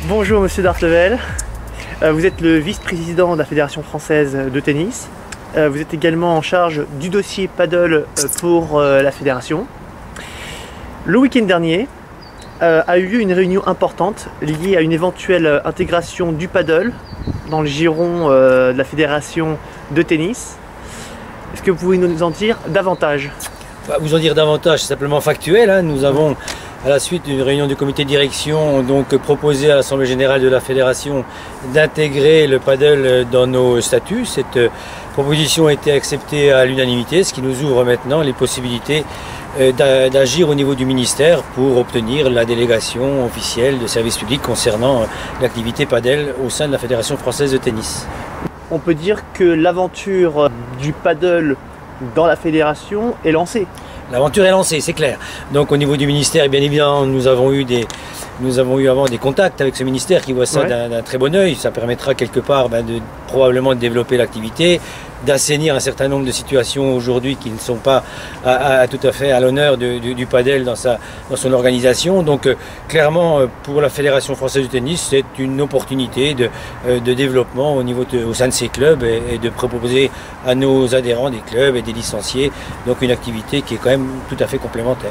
Bonjour Monsieur Dartevel, vous êtes le vice-président de la Fédération française de tennis. Vous êtes également en charge du dossier paddle pour la Fédération. Le week-end dernier a eu lieu une réunion importante liée à une éventuelle intégration du paddle dans le giron de la Fédération de tennis. Est-ce que vous pouvez nous en dire davantage? Vous en dire davantage, c'est simplement factuel, hein. Nous avons, à la suite d'une réunion du comité de direction, donc proposé à l'Assemblée générale de la Fédération d'intégrer le paddle dans nos statuts. Cette proposition a été acceptée à l'unanimité, ce qui nous ouvre maintenant les possibilités d'agir au niveau du ministère pour obtenir la délégation officielle de service public concernant l'activité paddle au sein de la Fédération française de tennis. On peut dire que l'aventure du paddle dans la fédération est lancée. L'aventure est lancée, c'est clair. Donc au niveau du ministère, bien évidemment, nous avons eu avant des contacts avec ce ministère qui voit ça d'un très bon œil. Ça permettra quelque part probablement de développer l'activité, d'assainir un certain nombre de situations aujourd'hui qui ne sont pas tout à fait à l'honneur du paddle dans son organisation. Donc clairement, pour la Fédération française de tennis, c'est une opportunité de développement au sein de ces clubs et de proposer à nos adhérents des clubs et des licenciés donc une activité qui est quand même tout à fait complémentaire.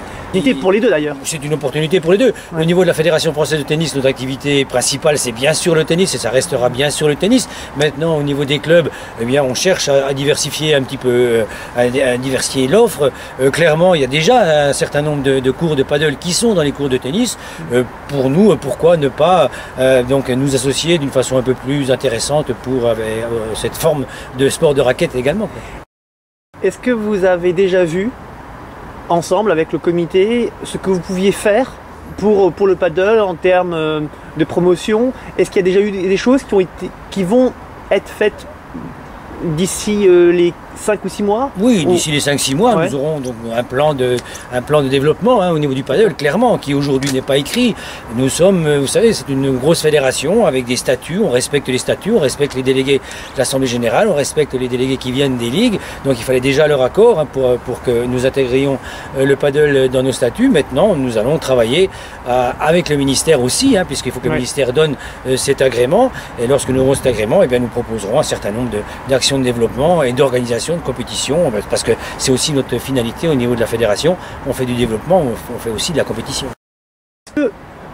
Pour les deux d'ailleurs. C'est une opportunité pour les deux. Ouais. Au niveau de la Fédération française de tennis, notre activité principale c'est bien sûr le tennis et ça restera bien sûr le tennis. Maintenant au niveau des clubs, eh bien, on cherche à diversifier un petit peu, à diversifier l'offre. Clairement, il y a déjà un certain nombre de cours de paddle qui sont dans les cours de tennis. Pour nous, pourquoi ne pas donc nous associer d'une façon un peu plus intéressante pour cette forme de sport de raquette également. Est-ce que vous avez déjà vu ensemble avec le comité ce que vous pouviez faire pour le paddle en termes de promotion? Est-ce qu'il y a déjà eu des choses qui vont être faites d'ici les 5 ou 6 mois? Oui, d'ici les 5-6 mois, nous aurons donc un plan de développement au niveau du paddle, clairement, qui aujourd'hui n'est pas écrit. Nous sommes, vous savez, c'est une grosse fédération avec des statuts, on respecte les statuts, on respecte les délégués de l'Assemblée générale, on respecte les délégués qui viennent des ligues, donc il fallait déjà leur accord pour que nous intégrions le paddle dans nos statuts. Maintenant, nous allons travailler avec le ministère aussi, puisqu'il faut que le ministère donne cet agrément, et lorsque nous aurons cet agrément, eh bien, nous proposerons un certain nombre d'actions de développement et d'organisation de compétition, parce que c'est aussi notre finalité au niveau de la fédération. On fait du développement, on fait aussi de la compétition.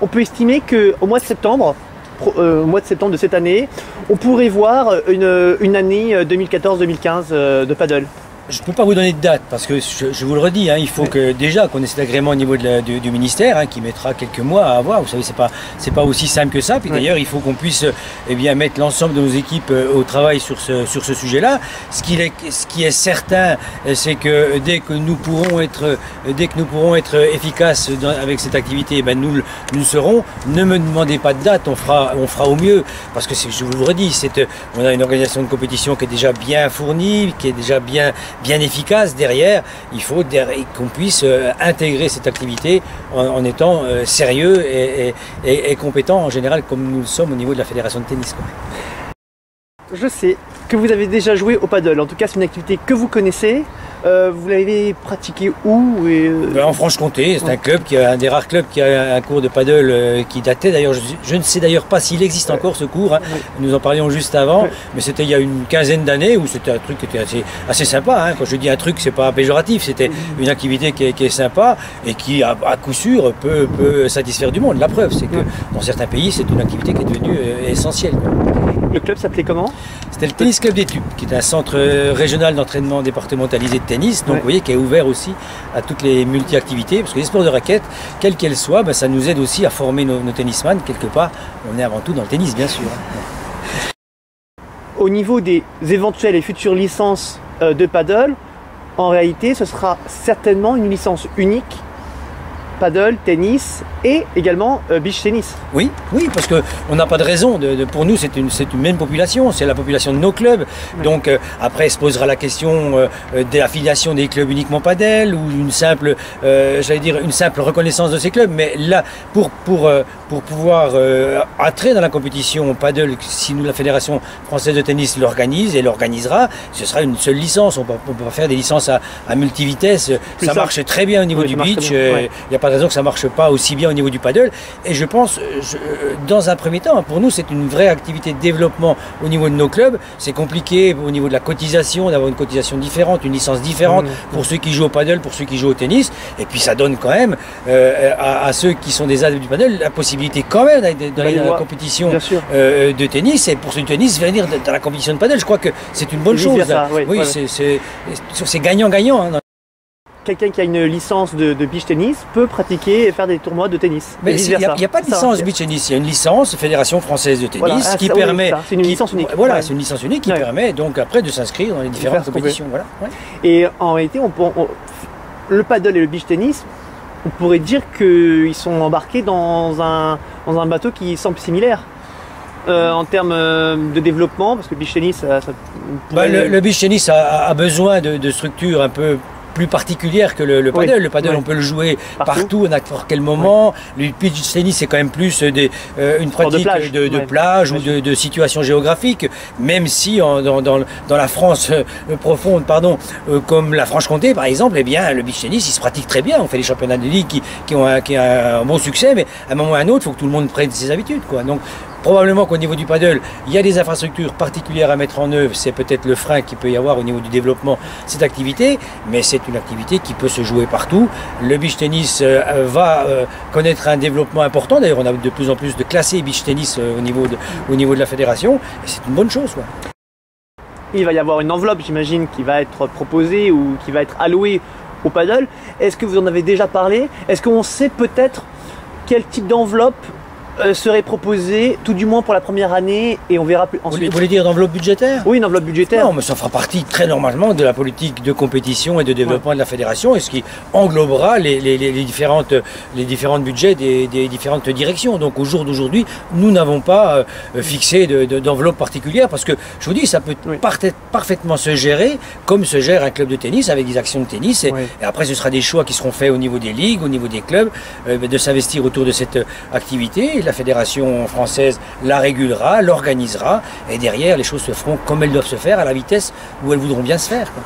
On peut estimer qu'au mois de septembre, de cette année, on pourrait voir une année 2014-2015 de paddle. Je ne peux pas vous donner de date parce que je vous le redis, il faut que déjà qu'on ait cet agrément au niveau du ministère qui mettra quelques mois à avoir. Vous savez, c'est pas aussi simple que ça. Puis d'ailleurs, il faut qu'on puisse mettre l'ensemble de nos équipes au travail sur ce sujet-là. Ce qui est certain, c'est que dès que nous pourrons être efficaces avec cette activité, nous le serons. Ne me demandez pas de date, on fera au mieux parce que je vous le redis, on a une organisation de compétition qui est déjà bien fournie, qui est déjà bien efficace derrière. Il faut qu'on puisse intégrer cette activité en étant sérieux et compétent en général comme nous le sommes au niveau de la fédération de tennis. Je sais que vous avez déjà joué au paddle, en tout cas c'est une activité que vous connaissez. Vous l'avez pratiqué où En Franche-Comté, c'est un des rares clubs qui a un cours de paddle qui datait d'ailleurs, je ne sais d'ailleurs pas s'il existe encore ce cours, nous en parlions juste avant, mais c'était il y a une quinzaine d'années où c'était un truc qui était assez sympa. Quand je dis un truc, c'est pas péjoratif, c'était une activité qui est sympa et qui à coup sûr peut satisfaire du monde. La preuve, c'est que dans certains pays, c'est une activité qui est devenue essentielle. Le club s'appelait comment? C'était le Tennis Club des Tubes, qui est un centre régional d'entraînement départementalisé de tennis, donc vous voyez, qui est ouvert aussi à toutes les multi-activités, parce que les sports de raquette, quelles qu'elles soient, ça nous aide aussi à former nos tennisman. Quelque part, on est avant tout dans le tennis, bien sûr. Au niveau des éventuelles et futures licences de paddle, en réalité, ce sera certainement une licence unique paddle, tennis et également beach tennis. Oui, parce qu'on n'a pas de raison. Pour nous, c'est une même population, c'est la population de nos clubs. Donc après, se posera la question de l'affiliation des clubs uniquement paddle ou une simple reconnaissance de ces clubs. Mais là, pour pouvoir entrer dans la compétition paddle, si nous, la Fédération française de tennis, l'organise et l'organisera, ce sera une seule licence. On peut pas faire des licences à multivitesse. Ça marche très bien au niveau du beach. Il n'y a pas pas de raison que ça marche pas aussi bien au niveau du paddle. Et je pense, dans un premier temps, pour nous, c'est une vraie activité de développement au niveau de nos clubs. C'est compliqué au niveau de la cotisation, d'avoir une cotisation différente, une licence différente pour ceux qui jouent au paddle, pour ceux qui jouent au tennis. Et puis ça donne quand même à ceux qui sont des adeptes du paddle la possibilité quand même d'aller dans la compétition de tennis. Et pour ceux du tennis, venir dans la compétition de paddle, je crois que c'est une bonne chose. Oui, voilà. C'est gagnant-gagnant. Hein. Quelqu'un qui a une licence de beach tennis peut pratiquer et faire des tournois de tennis. Mais il n'y a pas de licence beach tennis, il y a une licence Fédération Française de Tennis qui permet... c'est une licence unique. Voilà, c'est une licence unique qui permet donc après de s'inscrire dans les différentes compétitions. Voilà. Ouais. Et en réalité, le paddle et le beach tennis, on pourrait dire qu'ils sont embarqués dans un bateau qui semble similaire. En termes de développement, parce que le beach tennis, le beach tennis a besoin de structures un peu plus particulière que le paddle. Oui. Le paddle, on peut le jouer partout, à n'importe quel moment. Le beach tennis, c'est quand même plus une pratique de plage ou de situation géographique, même si dans la France profonde, comme la Franche-Comté, par exemple, eh bien, le beach tennis, il se pratique très bien. On fait des championnats de ligue qui ont un bon succès, mais à un moment ou à un autre, il faut que tout le monde prenne ses habitudes, quoi. Donc, probablement qu'au niveau du paddle, il y a des infrastructures particulières à mettre en œuvre. C'est peut-être le frein qu'il peut y avoir au niveau du développement de cette activité, mais c'est une activité qui peut se jouer partout. Le beach tennis va connaître un développement important. D'ailleurs, on a de plus en plus de classés beach tennis au niveau de la fédération, et c'est une bonne chose. Ouais. Il va y avoir une enveloppe, j'imagine, qui va être proposée ou qui va être allouée au paddle. Est-ce que vous en avez déjà parlé? Est-ce qu'on sait peut-être quel type d'enveloppe serait proposé, tout du moins pour la première année, et on verra plus ensuite. Vous voulez dire d'enveloppe budgétaire? Oui, une enveloppe budgétaire. Non, mais ça fera partie très normalement de la politique de compétition et de développement de la fédération, et ce qui englobera les différents budgets des différentes directions. Donc au jour d'aujourd'hui, nous n'avons pas fixé d'enveloppe particulière, parce que je vous dis, ça peut parfaitement se gérer comme se gère un club de tennis, avec des actions de tennis, et après ce sera des choix qui seront faits au niveau des ligues, au niveau des clubs, de s'investir autour de cette activité. La fédération française la régulera, l'organisera, et derrière les choses se feront comme elles doivent se faire, à la vitesse où elles voudront bien se faire, quoi.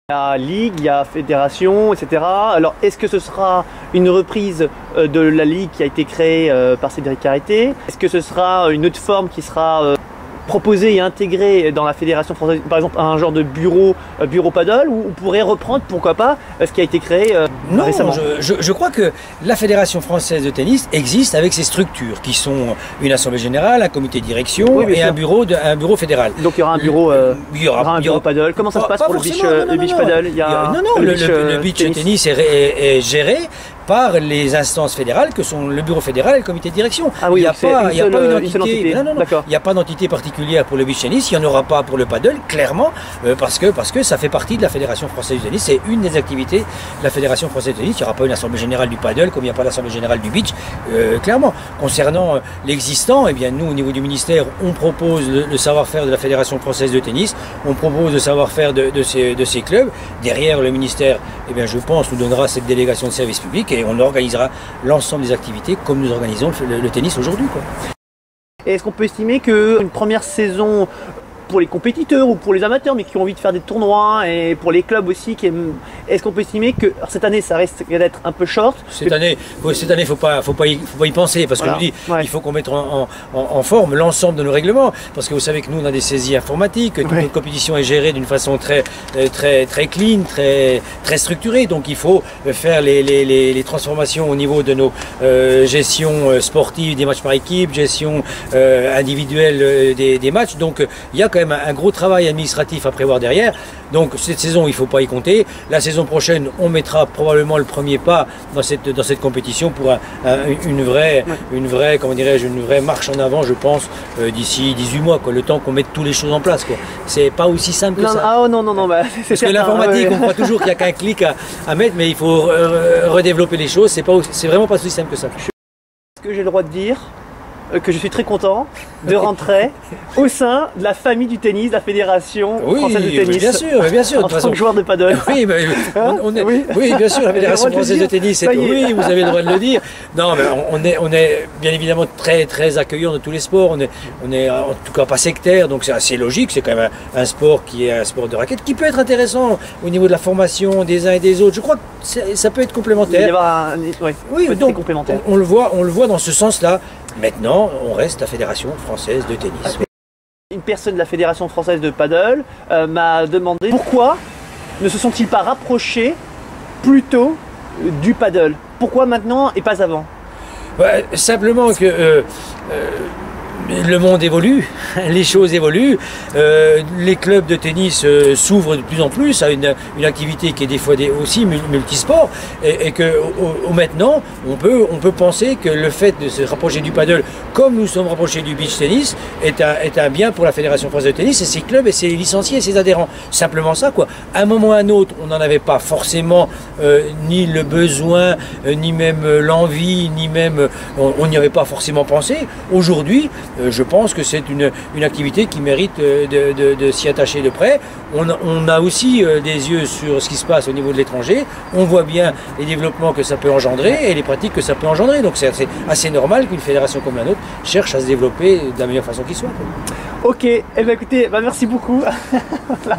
Il y a ligue, il y a fédération, etc. Alors est-ce que ce sera une reprise de la ligue qui a été créée par Cédric Carreté? Est-ce que ce sera une autre forme qui sera proposé et intégré dans la fédération française, par exemple un genre de bureau paddle, où on pourrait reprendre, pourquoi pas, ce qui a été créé récemment? Je crois que la fédération française de tennis existe avec ses structures qui sont une assemblée générale, un comité de direction et un bureau fédéral. Donc il y aura un bureau, un bureau paddle. Comment ça se passe pour le beach paddle? Le beach tennis est géré par les instances fédérales que sont le bureau fédéral et le comité de direction. Ah oui, il n'y a pas une entité. Il n'y a pas d'entité particulière pour le beach tennis, il n'y en aura pas pour le paddle, clairement, parce que ça fait partie de la Fédération française du tennis. C'est une des activités de la Fédération française du tennis. Il n'y aura pas une assemblée générale du paddle comme il n'y a pas d'assemblée générale du beach, clairement. Concernant l'existant, eh bien, nous, au niveau du ministère, on propose le savoir-faire de la Fédération française de tennis, on propose le savoir-faire de ces clubs. Derrière, le ministère, eh bien, je pense, nous donnera cette délégation de service public et on organisera l'ensemble des activités comme nous organisons le tennis aujourd'hui, quoi. Est-ce qu'on peut estimer qu'une première saison pour les compétiteurs ou pour les amateurs, mais qui ont envie de faire des tournois, et pour les clubs aussi, est-ce qu'on peut estimer que cette année ça risque d'être un peu short? Cette année, faut pas y penser, parce que je vous dis, il faut qu'on mette en forme l'ensemble de nos règlements, parce que vous savez que nous on a des saisies informatiques, toute notre compétition est gérée d'une façon très clean, très structurée, donc il faut faire les transformations au niveau de nos gestions sportives des matchs par équipe, gestion individuelle des matchs, donc il y a quand même un gros travail administratif à prévoir derrière. Donc cette saison, il ne faut pas y compter. La saison prochaine, on mettra probablement le premier pas dans cette compétition pour une vraie marche en avant, je pense, d'ici 18 mois, quoi, le temps qu'on mette toutes les choses en place, quoi. C'est pas aussi simple que ça. Ah non, parce que l'informatique, on croit toujours qu'il n'y a qu'un clic à mettre, mais il faut redévelopper les choses. C'est vraiment pas aussi simple que ça. Est-ce que j'ai le droit de dire que je suis très content de rentrer au sein de la famille du tennis, de la Fédération française de tennis. Bien sûr. En tant que joueur de paddle. Oui, oui, bien sûr, la Fédération française de tennis. Oui, vous avez le droit de le dire. Non, mais on est bien évidemment très, très accueillant de tous les sports. On est en tout cas pas sectaire, donc c'est assez logique. C'est quand même un sport qui est un sport de raquette qui peut être intéressant au niveau de la formation des uns et des autres. Je crois que ça peut être complémentaire. Il y avoir oui, donc complémentaire. On le voit dans ce sens-là. Maintenant, on reste la Fédération française de tennis. Une personne de la Fédération française de paddle m'a demandé pourquoi ne se sont-ils pas rapprochés plus tôt du paddle? Pourquoi maintenant et pas avant? Simplement que le monde évolue, les choses évoluent, les clubs de tennis s'ouvrent de plus en plus à une activité qui est des fois aussi multisport et que maintenant on peut penser que le fait de se rapprocher du paddle comme nous sommes rapprochés du beach tennis est un bien pour la Fédération française de tennis et ses clubs et ses licenciés et ses adhérents. Simplement ça quoi. À un moment ou à un autre, on n'en avait pas forcément ni le besoin, ni même l'envie, ni même on n'y avait pas forcément pensé. Aujourd'hui, je pense que c'est une activité qui mérite de s'y attacher de près. On a aussi des yeux sur ce qui se passe au niveau de l'étranger. On voit bien les développements que ça peut engendrer et les pratiques que ça peut engendrer. Donc c'est assez normal qu'une fédération comme la nôtre cherche à se développer de la meilleure façon qui soit. Ok, eh bien, écoutez, merci beaucoup.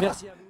Merci à vous.